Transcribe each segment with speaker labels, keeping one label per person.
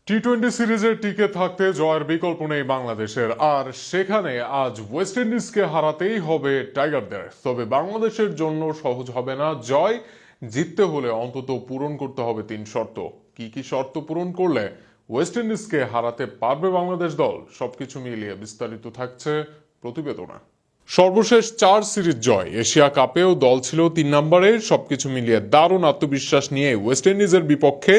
Speaker 1: টি-20 সিরিজে টিকে থাকতে জয়ের বিকল্প নেই বাংলাদেশের, আর সেখানে আজ ওয়েস্ট ইন্ডিজকে হারাতেই হবে টাইগারদের। তবে বাংলাদেশের জন্য সহজ হবে না জয়। জিততে হলে অন্তত পূরণ করতে হবে 3 শর্ত। কি কি শর্ত পূরণ করলে ওয়েস্ট ইন্ডিজকে হারাতে পারবে বাংলাদেশ দল, সবকিছু মিলিয়ে বিস্তারিত থাকছে প্রতিবেদনে। সর্বশেষ 4 সিরিজ জয়, এশিয়া কাপেও দল ছিল 3 নম্বরে। সবকিছু মিলিয়ে দারুণ আত্মবিশ্বাস নিয়ে ওয়েস্ট ইন্ডিজের বিপক্ষে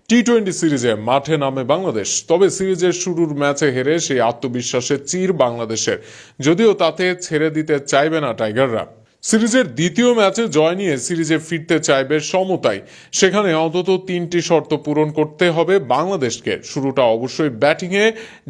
Speaker 1: টি-20 সিরিজে মাঠে নামে বাংলাদেশ। তবে সিরিজের শুরুর ম্যাচে হেরে সেই আত্মবিশ্বাসের চির বাংলাদেশের, যদিও তাতে ছেড়ে দিতে চাইবে না টাইগাররা। সিরিজের দ্বিতীয় ম্যাচে জয় নিয়ে সিরিজে ফিরতে চাইবে সমতায়। সেখানে অন্তত 3টি শর্ত পূরণ করতে হবে বাংলাদেশকে। শুরুটা অবশ্যই ব্যাটিংয়ে,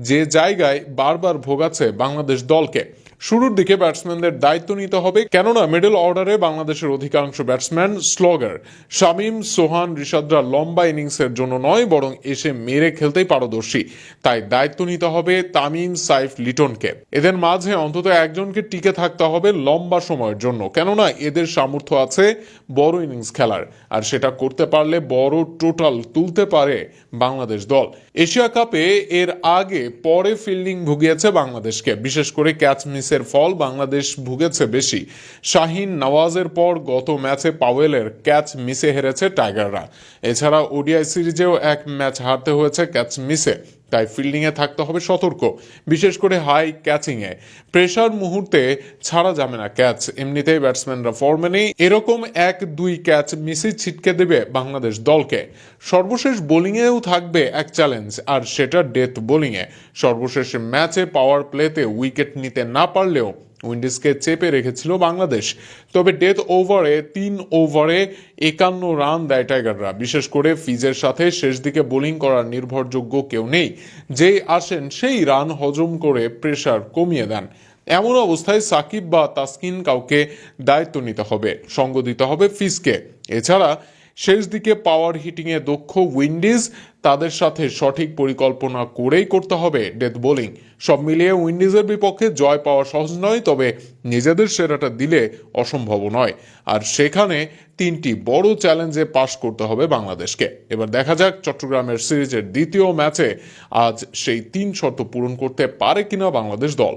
Speaker 1: যে জায়গায় বারবার ভোগাচ্ছে বাংলাদেশ দলকে। শুরুর দিকে ব্যাটসম্যানদের দায়িত্ব নিতে হবে, কেননা মিডল অর্ডারে বাংলাদেশের অধিকাংশ ব্যাটসম্যান স্লগার। শামীম, সোহান, রিশাদরা লম্বা ইনিংসের জন্য নয়, বরং এসে মেরে খেলতেই পারদর্শী। তাই দায়িত্ব নিতে হবে তামিম, সাইফ, লিটনকে। এদের মাঝে অন্তত একজনকে টিকে থাকতে হবে লম্বা সময়ের জন্য, কেননা এদের সামর্থ্য আছে বড় ইনিংস খেলার, আর সেটা করতে পারলে বড় টোটাল তুলতে পারে বাংলাদেশ দল। এশিয়া কাপে এর আগে পরে ফিল্ডিং ভুগিয়েছে বাংলাদেশকে, বিশেষ করে ক্যাচ মিসের ফল বাংলাদেশ ভুগেছে বেশি। শাহিন, নওয়াজের পর গত ম্যাচে পাওয়েলের ক্যাচ মিসে হেরেছে টাইগাররা। এছাড়া ওডিআই সিরিজেও এক ম্যাচ হারতে হয়েছে ক্যাচ মিসে। তাই ফিল্ডিংয়ে থাকতে হবে সতর্ক, বিশেষ করে হাই ক্যাচিংয়ে। প্রেশার মুহূর্তে ছাড়া যাবে না ক্যাচ। এমনিতেই ব্যাটসম্যানরা ফর্মে নেই, এরকম 1-2 ক্যাচ মিসই ছিটকে দেবে বাংলাদেশ দলকে। সর্বশেষ বোলিংয়েও থাকবে এক চ্যালেঞ্জ, আর সেটা ডেথ বোলিংয়ে। সর্বশেষ ম্যাচে পাওয়ার প্লেতে উইকেট নিতে না পারলেও উইন্ডিজকে চেপে রেখেছিল বাংলাদেশ। তবে ডেথ ওভারে 3 ওভারে 51 রান দেয় টাইগাররা। বিশেষ করে ফিজের সাথে শেষ দিকে বোলিং করার নির্ভরযোগ্য কেউ নেই। যেই আসেন সেই রান হজম করে প্রেসার কমিয়ে দেন। এমন অবস্থায় সাকিব বা তাসকিন কাউকে দায়িত্ব নিতে হবে, সঙ্গ দিতে হবে ফিজকে। এছাড়া শেষ দিকে পাওয়ার হিটিংয়ে দক্ষ উইন্ডিজ, তাদের সাথে সঠিক পরিকল্পনা করেই করতে হবে ডেথ বোলিং। সব মিলিয়ে উইন্ডিজের বিপক্ষে জয় পাওয়া সহজ নয়, তবে নিজেদের সেরাটা দিলে অসম্ভব নয়। আর সেখানে 3টি বড় চ্যালেঞ্জে পাশ করতে হবে বাংলাদেশকে। এবার দেখা যাক চট্টগ্রামের সিরিজের দ্বিতীয় ম্যাচে আজ সেই 3 শর্ত পূরণ করতে পারে কিনা বাংলাদেশ দল।